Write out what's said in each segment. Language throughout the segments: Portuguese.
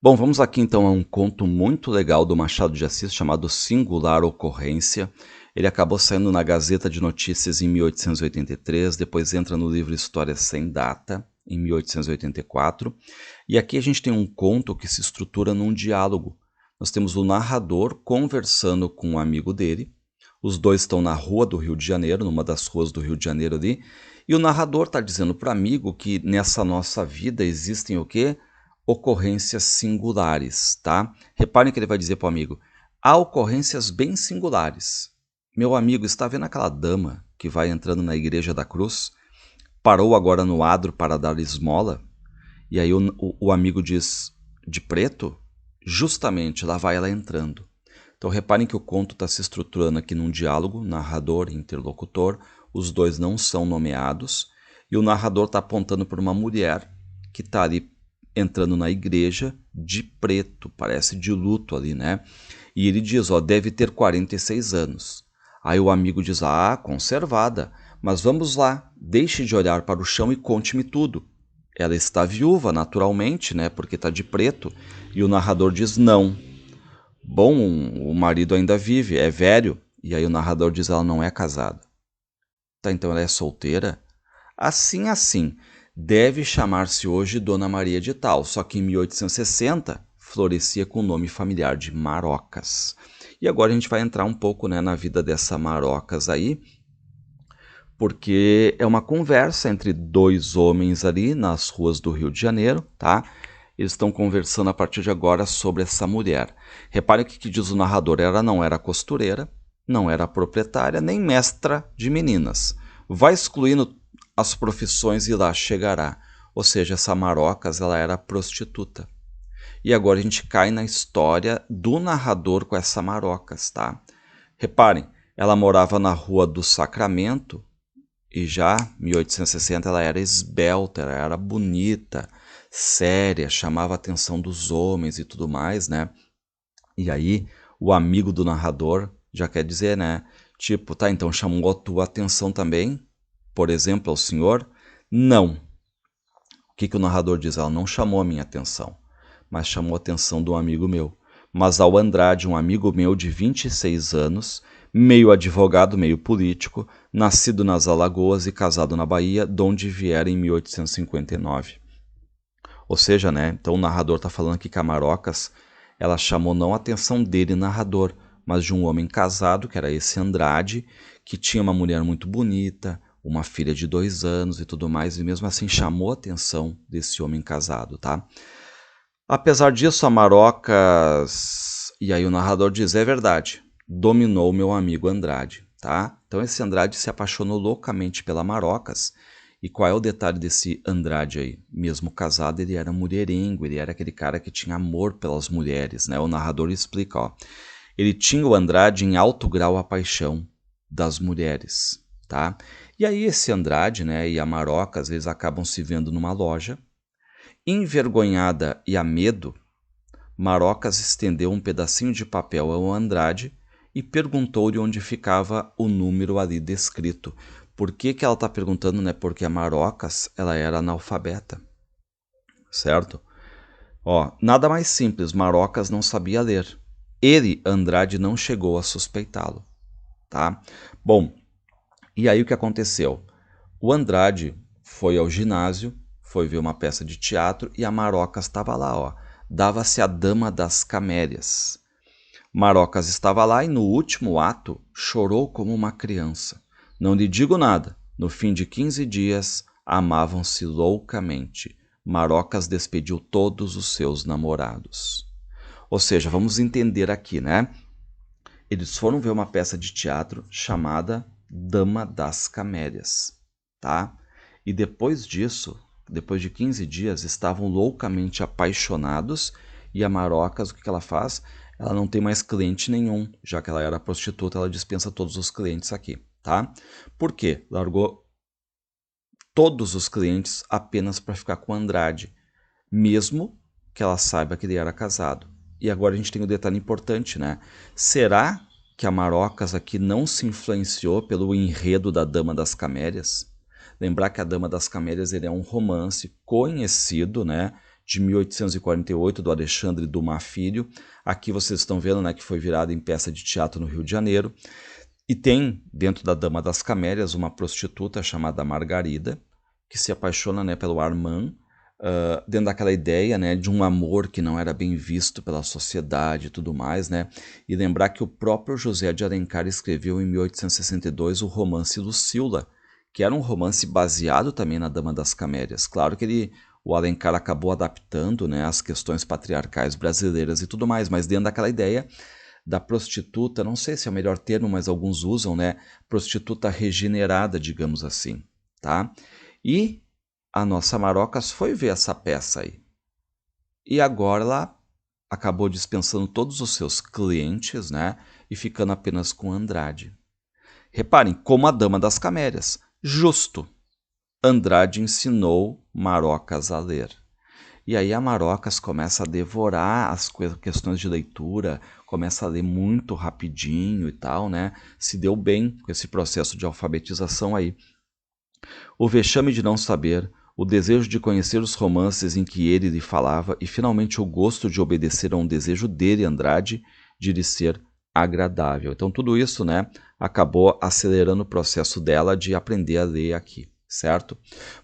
Bom, vamos aqui então a um conto muito legal do Machado de Assis chamado Singular Ocorrência. Ele acabou saindo na Gazeta de Notícias em 1883, depois entra no livro História Sem Data, em 1884. E aqui a gente tem um conto que se estrutura num diálogo. Nós temos o narrador conversando com um amigo dele. Os dois estão na rua do Rio de Janeiro, numa das ruas do Rio de Janeiro ali. E o narrador está dizendo para o amigo que nessa nossa vida existem o quê? Ocorrências singulares, tá? Reparem que ele vai dizer para o amigo: há ocorrências bem singulares. Meu amigo, está vendo aquela dama que vai entrando na Igreja da Cruz? Parou agora no adro para dar esmola? E aí o amigo diz: de preto? Justamente, lá vai ela entrando. Então reparem que o conto está se estruturando aqui num diálogo, narrador e interlocutor. Os dois não são nomeados. E o narrador está apontando para uma mulher que está ali entrando na igreja de preto, parece de luto ali, né? E ele diz, ó, deve ter 46 anos. Aí o amigo diz, ah, conservada, mas vamos lá, deixe de olhar para o chão e conte-me tudo. Ela está viúva, naturalmente, né? Porque está de preto. E o narrador diz, não. Bom, o marido ainda vive, é velho. E aí o narrador diz, ela não é casada. Tá, então ela é solteira? Assim, assim. Deve chamar-se hoje Dona Maria de Tal, só que em 1860 florescia com o nome familiar de Marocas. E agora a gente vai entrar um pouco, né, na vida dessa Marocas aí, porque é uma conversa entre dois homens ali nas ruas do Rio de Janeiro, tá? Eles estão conversando a partir de agora sobre essa mulher. Repare o que diz o narrador, ela não era costureira, não era proprietária, nem mestra de meninas. Vai excluindo as profissões e lá chegará. Ou seja, essa Marocas, ela era prostituta. E agora a gente cai na história do narrador com essa Marocas, tá? Reparem, ela morava na Rua do Sacramento e já em 1860 ela era esbelta, ela era bonita, séria, chamava a atenção dos homens e tudo mais, né? E aí o amigo do narrador já quer dizer, né? Tipo, tá, então chamou a tua atenção também? Por exemplo, ao senhor? Não. O que o narrador diz? Ela não chamou a minha atenção, mas chamou a atenção de um amigo meu. Mas ao Andrade, um amigo meu de 26 anos, meio advogado, meio político, nascido nas Alagoas e casado na Bahia, de onde viera em 1859. Ou seja, né? Então o narrador está falando aqui que a Marocas, ela chamou não a atenção dele, narrador, mas de um homem casado, que era esse Andrade, que tinha uma mulher muito bonita, uma filha de 2 anos e tudo mais, e mesmo assim chamou a atenção desse homem casado, tá? Apesar disso, a Marocas, e aí o narrador diz, é verdade, dominou meu amigo Andrade, tá? Então esse Andrade se apaixonou loucamente pela Marocas. E qual é o detalhe desse Andrade aí? Mesmo casado, ele era mulherengo, ele era aquele cara que tinha amor pelas mulheres, né? O narrador explica, ó. Ele tinha o Andrade em alto grau a paixão das mulheres, tá? E aí esse Andrade, né, e a Marocas, eles acabam se vendo numa loja. Envergonhada e a medo, Marocas estendeu um pedacinho de papel ao Andrade e perguntou-lhe onde ficava o número ali descrito. Por que ela está perguntando, né? Porque a Marocas, ela era analfabeta, certo? Ó, nada mais simples, Marocas não sabia ler. Ele, Andrade, não chegou a suspeitá-lo, tá? Bom, e aí o que aconteceu? O Andrade foi ao ginásio, foi ver uma peça de teatro e a Marocas estava lá, ó. Dava-se a Dama das Camélias. Marocas estava lá e no último ato chorou como uma criança. Não lhe digo nada. No fim de 15 dias, amavam-se loucamente. Marocas despediu todos os seus namorados. Ou seja, vamos entender aqui, né? Eles foram ver uma peça de teatro chamada Dama das Camélias, tá? E depois disso, depois de 15 dias, estavam loucamente apaixonados e a Marocas, o que ela faz? Ela não tem mais cliente nenhum, já que ela era prostituta, ela dispensa todos os clientes aqui, tá? Por quê? Largou todos os clientes apenas para ficar com Andrade, mesmo que ela saiba que ele era casado. E agora a gente tem um detalhe importante, né? Será que a Marocas aqui não se influenciou pelo enredo da Dama das Camélias? Lembrar que a Dama das Camélias ele é um romance conhecido, né? de 1848, do Alexandre Dumas Filho. Aqui vocês estão vendo, né, que foi virada em peça de teatro no Rio de Janeiro. E tem, dentro da Dama das Camélias, uma prostituta chamada Margarida, que se apaixona, né, pelo Armand, dentro daquela ideia, né, de um amor que não era bem visto pela sociedade e tudo mais, né? E lembrar que o próprio José de Alencar escreveu em 1862 o romance Lucila, que era um romance baseado também na Dama das Camélias. Claro que o Alencar acabou adaptando, né, as questões patriarcais brasileiras e tudo mais, mas dentro daquela ideia da prostituta, não sei se é o melhor termo, mas alguns usam, né, prostituta regenerada, digamos assim, tá? E a nossa Marocas foi ver essa peça aí. E agora ela acabou dispensando todos os seus clientes, né, e ficando apenas com Andrade. Reparem, como a Dama das Camélias. Justo. Andrade ensinou Marocas a ler. E aí a Marocas começa a devorar as questões de leitura, começa a ler muito rapidinho e tal, né? Se deu bem com esse processo de alfabetização aí. O vexame de não saber, o desejo de conhecer os romances em que ele lhe falava e finalmente o gosto de obedecer a um desejo dele, Andrade, de lhe ser agradável. Então tudo isso, né, acabou acelerando o processo dela de aprender a ler aqui, certo?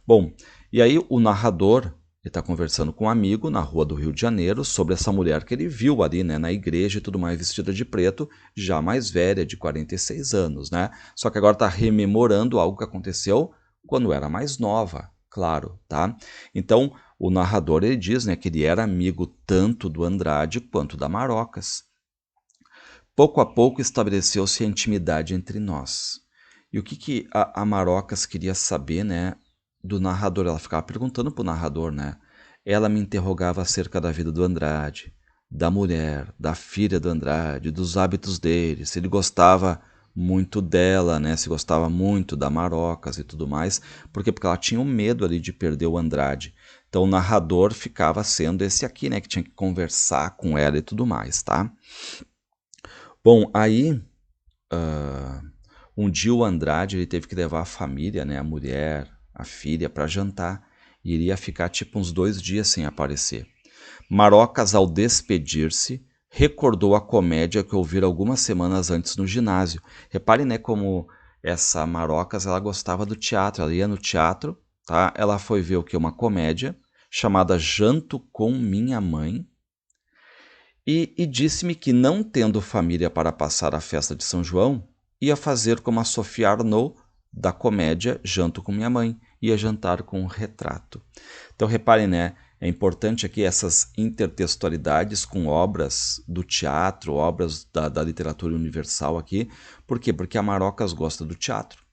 Bom, e aí o narrador está conversando com um amigo na rua do Rio de Janeiro sobre essa mulher que ele viu ali, né, na igreja e tudo mais, vestida de preto, já mais velha, de 46 anos, né? Só que agora está rememorando algo que aconteceu quando era mais nova, claro, tá? Então, o narrador ele diz, né, que ele era amigo tanto do Andrade quanto da Marocas. Pouco a pouco estabeleceu-se a intimidade entre nós. E o que a Marocas queria saber, né, do narrador? Ela ficava perguntando para o narrador, né? Ela me interrogava acerca da vida do Andrade, da mulher, da filha do Andrade, dos hábitos dele, se ele gostava muito dela, né? Se gostava muito da Marocas e tudo mais. Por quê? Porque ela tinha um medo ali de perder o Andrade. Então o narrador ficava sendo esse aqui, né? Que tinha que conversar com ela e tudo mais, tá? Bom, aí um dia o Andrade ele teve que levar a família, né? A mulher, a filha, para jantar. E iria ficar tipo uns 2 dias sem aparecer. Marocas, ao despedir-se, recordou a comédia que ouvira algumas semanas antes no ginásio. Reparem, né, como essa Marocas ela gostava do teatro, ela ia no teatro, tá? Ela foi ver o que? Uma comédia chamada Janto com Minha Mãe e disse-me que, não tendo família para passar a festa de São João, ia fazer como a Sophie Arnaud da comédia Janto com Minha Mãe, ia jantar com um retrato. Então reparem, né? É importante aqui essas intertextualidades com obras do teatro, obras da literatura universal aqui. Por quê? Porque a Marocas gosta do teatro.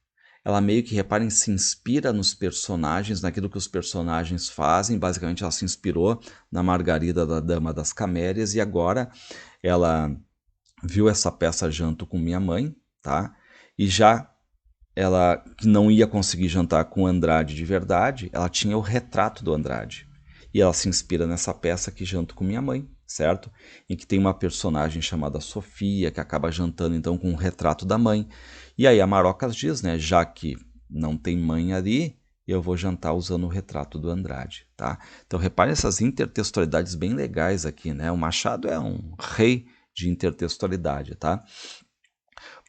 Ela meio que, reparem, se inspira nos personagens, naquilo que os personagens fazem. Basicamente, ela se inspirou na Margarida da Dama das Camélias e agora ela viu essa peça Janto com Minha Mãe, tá? E já ela que não ia conseguir jantar com Andrade de verdade, ela tinha o retrato do Andrade. E ela se inspira nessa peça que Janto com Minha Mãe, certo? Em que tem uma personagem chamada Sofia, que acaba jantando então com o retrato da mãe. E aí a Marocas diz, né, já que não tem mãe ali, eu vou jantar usando o retrato do Andrade, tá? Então reparem essas intertextualidades bem legais aqui, né? O Machado é um rei de intertextualidade, tá?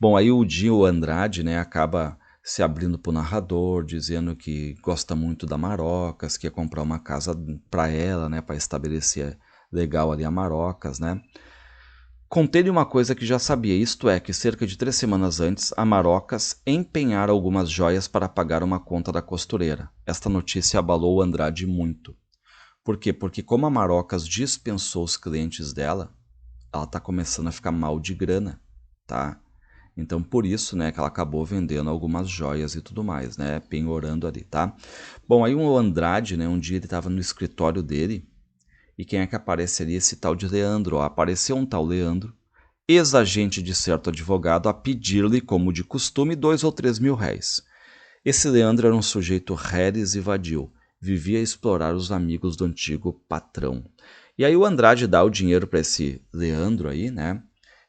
Bom, aí o Andrade, né, acaba se abrindo para o narrador, dizendo que gosta muito da Marocas, que ia comprar uma casa para ela, né, para estabelecer legal ali a Marocas, né. Contei-lhe uma coisa que já sabia, isto é, que cerca de 3 semanas antes, a Marocas empenhara algumas joias para pagar uma conta da costureira. Esta notícia abalou o Andrade muito. Por quê? Porque como a Marocas dispensou os clientes dela, ela está começando a ficar mal de grana, tá? Então, por isso, né, que ela acabou vendendo algumas joias e tudo mais, né, penhorando ali, tá? Bom, aí o Andrade, né, um dia ele estava no escritório dele, e quem é que aparece ali? Esse tal de Leandro, ó. Apareceu um tal Leandro, ex-agente de certo advogado, a pedir-lhe, como de costume, 2 ou 3 mil réis. Esse Leandro era um sujeito reles e vadio, vivia a explorar os amigos do antigo patrão. E aí o Andrade dá o dinheiro para esse Leandro aí, né,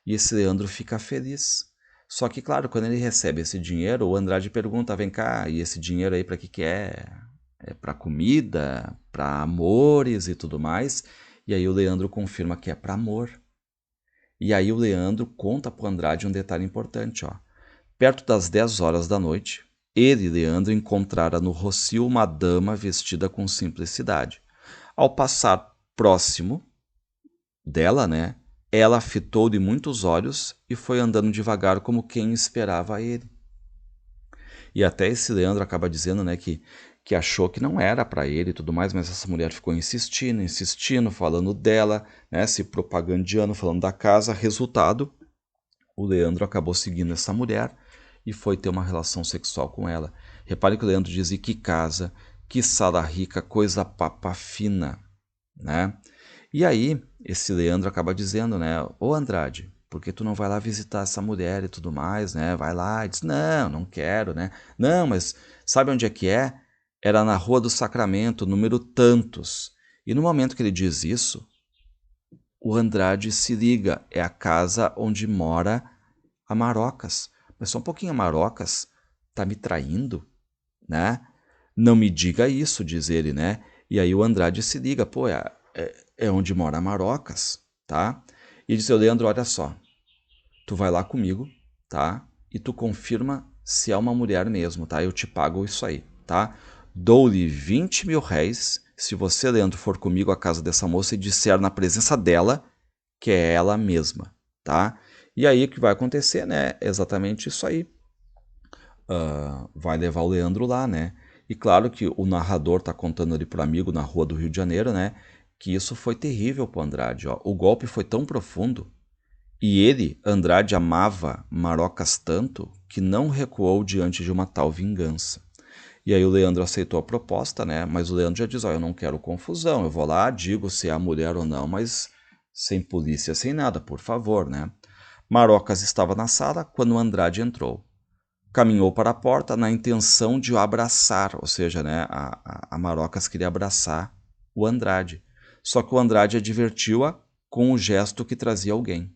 e esse Leandro fica feliz. Só que, claro, quando ele recebe esse dinheiro, o Andrade pergunta, vem cá, e esse dinheiro aí para que é? É para comida, para amores e tudo mais. E aí o Leandro confirma que é para amor. E aí o Leandro conta para o Andrade um detalhe importante, ó. Perto das 10 horas da noite, ele, Leandro, encontrara no Rossio uma dama vestida com simplicidade. Ao passar próximo dela, né, ela fitou-lhe muitos olhos e foi andando devagar como quem esperava ele. E até esse Leandro acaba dizendo, né, que achou que não era para ele e tudo mais, mas essa mulher ficou insistindo, insistindo, falando dela, né, se propagandeando, falando da casa. Resultado, o Leandro acabou seguindo essa mulher e foi ter uma relação sexual com ela. Repare que o Leandro dizia que casa, que sala rica, coisa papa fina, né? E aí, esse Leandro acaba dizendo, né, ô Andrade, por que tu não vai lá visitar essa mulher e tudo mais, né? Vai lá, e diz, não, não quero, né? Não, mas sabe onde é que é? Era na Rua do Sacramento, número tantos. E no momento que ele diz isso, o Andrade se liga, é a casa onde mora a Marocas. Mas só um pouquinho, a Marocas tá me traindo, né? Não me diga isso, diz ele, né? E aí o Andrade se liga, pô, é onde mora a Marocas, tá? E diz, Leandro, olha só, tu vai lá comigo, tá? E tu confirma se é uma mulher mesmo, tá? Eu te pago isso aí, tá? Dou-lhe 20 mil réis se você, Leandro, for comigo à casa dessa moça e disser na presença dela que é ela mesma, tá? E aí o que vai acontecer, né? É exatamente isso aí. Vai levar o Leandro lá, né? E claro que o narrador tá contando ali pro amigo na rua do Rio de Janeiro, né? Que isso foi terrível pro Andrade, ó. O golpe foi tão profundo e ele, Andrade, amava Marocas tanto que não recuou diante de uma tal vingança. E aí o Leandro aceitou a proposta, né? Mas o Leandro já diz, ó, eu não quero confusão, eu vou lá, digo se é a mulher ou não, mas sem polícia, sem nada, por favor, né? Marocas estava na sala quando o Andrade entrou. Caminhou para a porta na intenção de o abraçar, ou seja, né, a Marocas queria abraçar o Andrade. Só que o Andrade advertiu-a com um gesto que trazia alguém.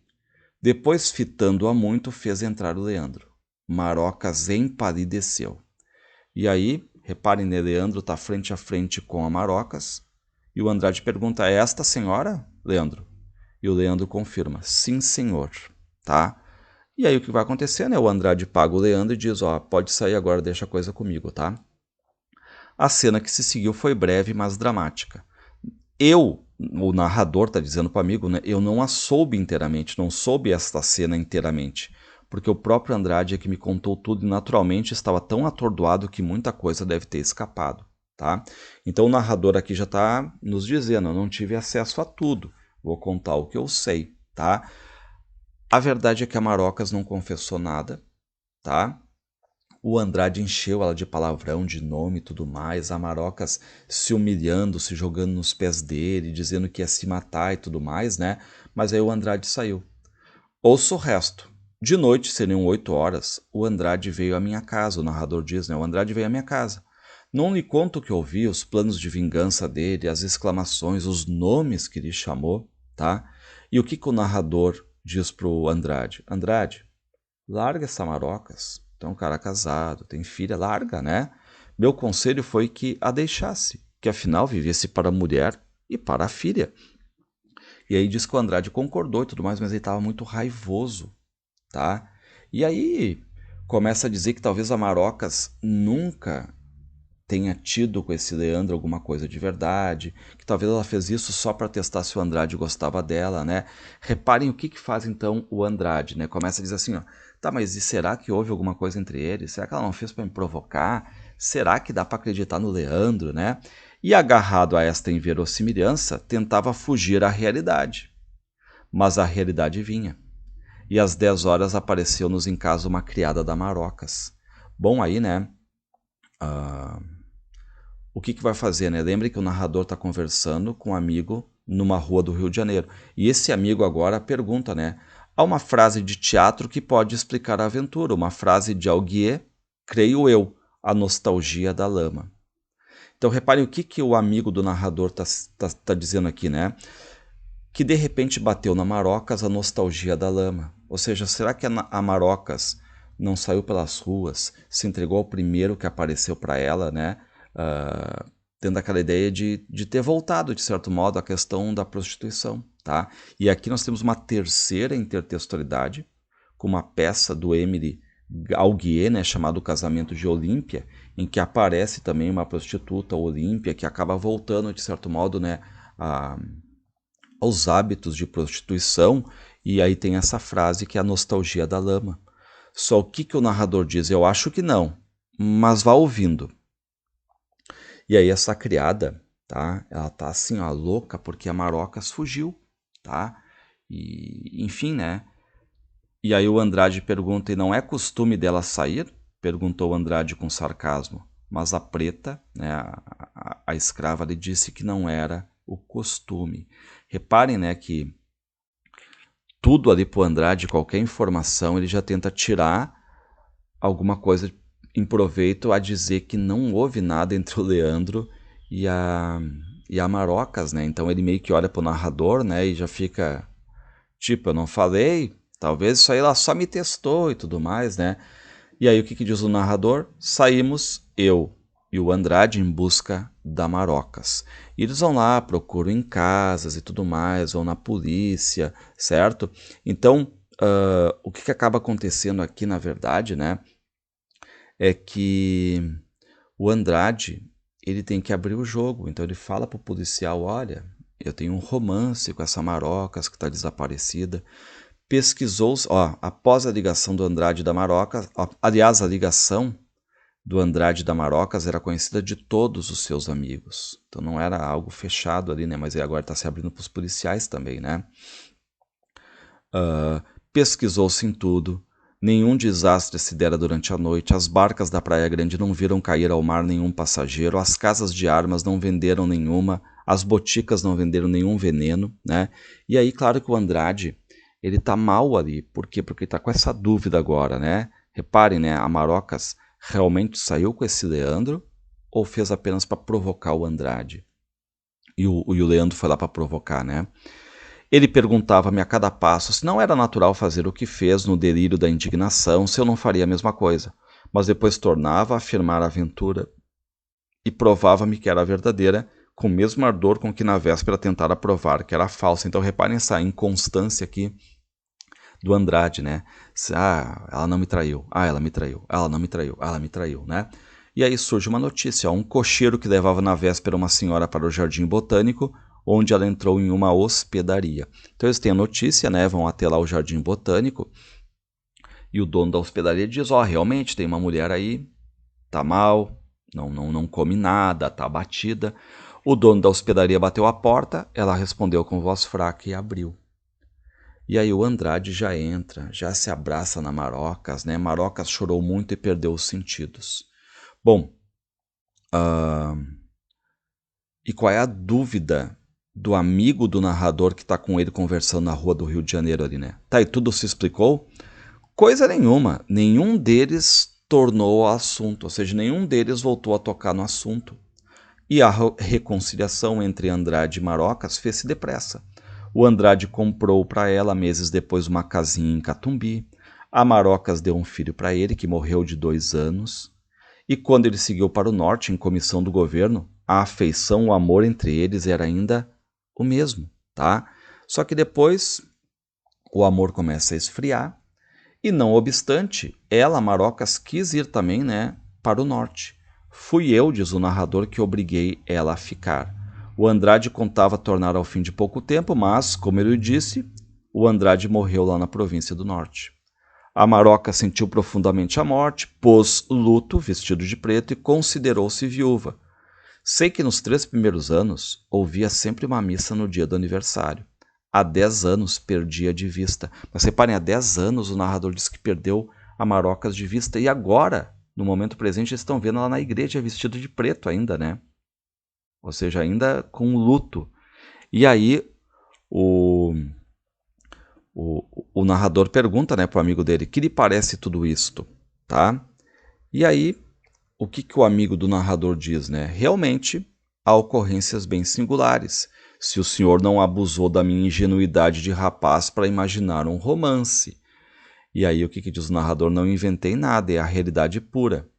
Depois, fitando-a muito, fez entrar o Leandro. Marocas empalideceu. E aí, reparem, né, Leandro está frente a frente com a Marocas, e o Andrade pergunta, é esta senhora, Leandro? E o Leandro confirma, sim, senhor, tá? E aí o que vai acontecer, né? O Andrade paga o Leandro e diz, ó, pode sair agora, deixa a coisa comigo, tá? A cena que se seguiu foi breve, mas dramática. O narrador tá dizendo para o amigo, né? Eu não a soube inteiramente, não soube esta cena inteiramente, porque o próprio Andrade é que me contou tudo e naturalmente estava tão atordoado que muita coisa deve ter escapado, tá? Então o narrador aqui já está nos dizendo, eu não tive acesso a tudo, vou contar o que eu sei, tá? A verdade é que a Marocas não confessou nada, tá? O Andrade encheu ela de palavrão, de nome e tudo mais, a Marocas se humilhando, se jogando nos pés dele, dizendo que ia se matar e tudo mais, né? Mas aí o Andrade saiu. Ouça o resto. De noite, seriam 8 horas, o Andrade veio à minha casa, o narrador diz, né? O Andrade veio à minha casa. Não lhe conto o que ouvi, os planos de vingança dele, as exclamações, os nomes que ele chamou, tá? E o que o narrador diz pro Andrade? Andrade, larga essa Marocas. Tu é um cara casado, tem filha, larga, né? Meu conselho foi que a deixasse, que afinal vivesse para a mulher e para a filha. E aí diz que o Andrade concordou e tudo mais, mas ele estava muito raivoso, tá? E aí começa a dizer que talvez a Marocas nunca tenha tido com esse Leandro alguma coisa de verdade, que talvez ela fez isso só para testar se o Andrade gostava dela, né? Reparem o que faz então o Andrade, né? Começa a dizer assim, ó, tá, mas e será que houve alguma coisa entre eles? Será que ela não fez para me provocar? Será que dá para acreditar no Leandro, né? E agarrado a esta inverossimilhança, tentava fugir à realidade. Mas a realidade vinha. E às 10 horas apareceu-nos em casa uma criada da Marocas. Bom, aí, né? O que vai fazer, né? Lembre que o narrador está conversando com um amigo numa rua do Rio de Janeiro. E esse amigo agora pergunta, né? Há uma frase de teatro que pode explicar a aventura, uma frase de Augier, creio eu, a nostalgia da lama. Então reparem o que o amigo do narrador tá dizendo aqui, né? Que de repente bateu na Marocas a nostalgia da lama. Ou seja, será que a Marocas não saiu pelas ruas, se entregou ao primeiro que apareceu para ela, né? tendo aquela ideia de ter voltado, de certo modo, à questão da prostituição, tá? E aqui nós temos uma terceira intertextualidade, com uma peça do Émile Augier, né, chamado O Casamento de Olímpia, em que aparece também uma prostituta, Olímpia, que acaba voltando, de certo modo, né, aos hábitos de prostituição, e aí tem essa frase que é a nostalgia da lama. Só o que o narrador diz? Eu acho que não, mas vá ouvindo. E aí essa criada, tá? Ela tá assim, ó, louca porque a Marocas fugiu, tá? E, enfim, né? E aí o Andrade pergunta, e não é costume dela sair? Perguntou Andrade com sarcasmo. Mas a preta, né, a escrava, lhe disse que não era o costume. Reparem, né, que tudo ali pro Andrade, qualquer informação, ele já tenta tirar alguma coisa em proveito a dizer que não houve nada entre o Leandro e a Marocas, né? Então ele meio que olha pro narrador, né, e já fica tipo, eu não falei, talvez isso aí ela só me testou e tudo mais, né? E aí o que diz o narrador? Saímos eu e o Andrade em busca da Marocas. E eles vão lá, procuram em casas e tudo mais, vão na polícia, certo? Então, o que acaba acontecendo aqui, na verdade, né, é que o Andrade, ele tem que abrir o jogo. Então ele fala pro policial, olha, eu tenho um romance com essa Marocas que está desaparecida. Pesquisou, ó, após a ligação do Andrade da Marocas, ó, aliás, a ligação do Andrade da Marocas era conhecida de todos os seus amigos. Então não era algo fechado ali, né? Mas agora está se abrindo para os policiais também, né? Pesquisou-se em tudo. Nenhum desastre se dera durante a noite, as barcas da Praia Grande não viram cair ao mar nenhum passageiro, as casas de armas não venderam nenhuma, as boticas não venderam nenhum veneno, né? E aí, claro que o Andrade, ele tá mal ali. Por quê? Porque ele tá com essa dúvida agora, né? Reparem, né? A Marocas realmente saiu com esse Leandro ou fez apenas para provocar o Andrade? E o Leandro foi lá para provocar, né? Ele perguntava-me a cada passo se não era natural fazer o que fez no delírio da indignação, se eu não faria a mesma coisa. Mas depois tornava a afirmar a aventura e provava-me que era verdadeira, com o mesmo ardor com que na véspera tentara provar que era falsa. Então reparem essa inconstância aqui do Andrade, né? Ah, ela não me traiu. Ah, ela me traiu. Ela não me traiu. Ela me traiu, né? E aí surge uma notícia, um cocheiro que levava na véspera uma senhora para o Jardim Botânico, onde ela entrou em uma hospedaria. Então eles têm a notícia, né? Vão até lá o Jardim Botânico e o dono da hospedaria diz, ó, realmente tem uma mulher aí, tá mal, não come nada, tá abatida. O dono da hospedaria bateu a porta, ela respondeu com voz fraca e abriu. E aí o Andrade já entra, já se abraça na Marocas, né? Marocas chorou muito e perdeu os sentidos. Bom, e qual é a dúvida do amigo do narrador que está com ele conversando na rua do Rio de Janeiro ali, né? Tá, e tudo se explicou? Coisa nenhuma. Nenhum deles tornou o assunto, ou seja, nenhum deles voltou a tocar no assunto. E a reconciliação entre Andrade e Marocas fez-se depressa. O Andrade comprou para ela, meses depois, uma casinha em Catumbi. A Marocas deu um filho para ele, que morreu de 2 anos. E quando ele seguiu para o norte, em comissão do governo, a afeição, o amor entre eles era ainda o mesmo, tá? Só que depois o amor começa a esfriar e, não obstante, ela, Marocas, quis ir também, né, para o norte. Fui eu, diz o narrador, que obriguei ela a ficar. O Andrade contava tornar ao fim de pouco tempo, mas, como ele disse, o Andrade morreu lá na província do norte. A Maroca sentiu profundamente a morte, pôs luto, vestido de preto, e considerou-se viúva. Sei que nos 3 primeiros anos ouvia sempre uma missa no dia do aniversário. Há 10 anos perdia de vista. Mas reparem, há 10 anos o narrador diz que perdeu a Marocas de vista. E agora, no momento presente, eles estão vendo ela na igreja vestida de preto ainda, né? Ou seja, ainda com luto. E aí o narrador pergunta, né, para o amigo dele, que lhe parece tudo isto, tá? E aí, o que o amigo do narrador diz, né? Realmente, há ocorrências bem singulares, se o senhor não abusou da minha ingenuidade de rapaz para imaginar um romance. E aí, o que diz o narrador? Não inventei nada, é a realidade pura.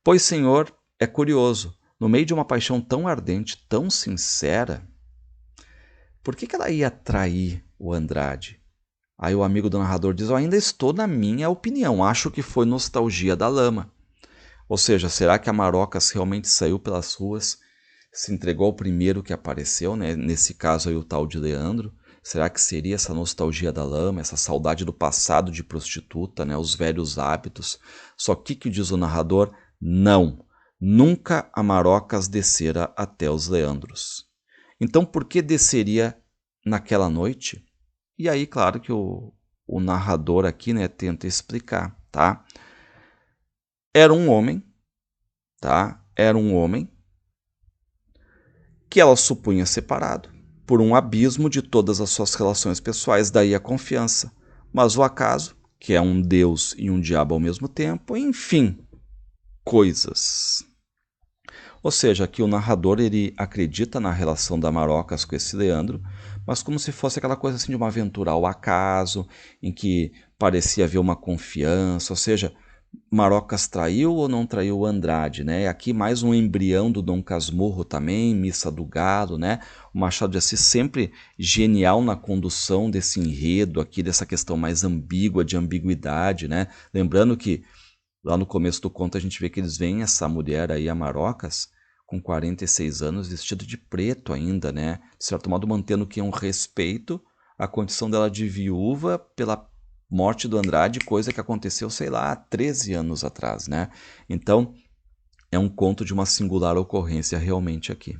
Pois, senhor, é curioso, no meio de uma paixão tão ardente, tão sincera, por que ela ia trair o Andrade? Aí o amigo do narrador diz, eu ainda estou na minha opinião, acho que foi nostalgia da lama. Ou seja, será que a Marocas realmente saiu pelas ruas, se entregou ao primeiro que apareceu, né? Nesse caso aí o tal de Leandro? Será que seria essa nostalgia da lama, essa saudade do passado de prostituta, né? Os velhos hábitos? Só que diz o narrador? Não, nunca a Marocas descera até os Leandros. Então por que desceria naquela noite? E aí, claro que o narrador aqui, né, tenta explicar, tá? Era um homem, tá? Era um homem que ela supunha separado por um abismo de todas as suas relações pessoais, daí a confiança. Mas o acaso, que é um Deus e um diabo ao mesmo tempo, enfim, coisas. Ou seja, aqui o narrador ele acredita na relação da Marocas com esse Leandro, mas como se fosse aquela coisa assim de uma aventura ao acaso, em que parecia haver uma confiança, ou seja, Marocas traiu ou não traiu o Andrade, né? Aqui mais um embrião do Dom Casmurro também, Missa do Galo, né? O Machado de Assis sempre genial na condução desse enredo aqui, dessa questão mais ambígua, de ambiguidade, né? Lembrando que lá no começo do conto a gente vê que eles veem essa mulher aí, a Marocas, com 46 anos, vestido de preto ainda, né? De certo modo mantendo que um respeito à condição dela de viúva pela morte do Andrade, coisa que aconteceu, sei lá, há 13 anos atrás, né? Então, é um conto de uma singular ocorrência realmente aqui.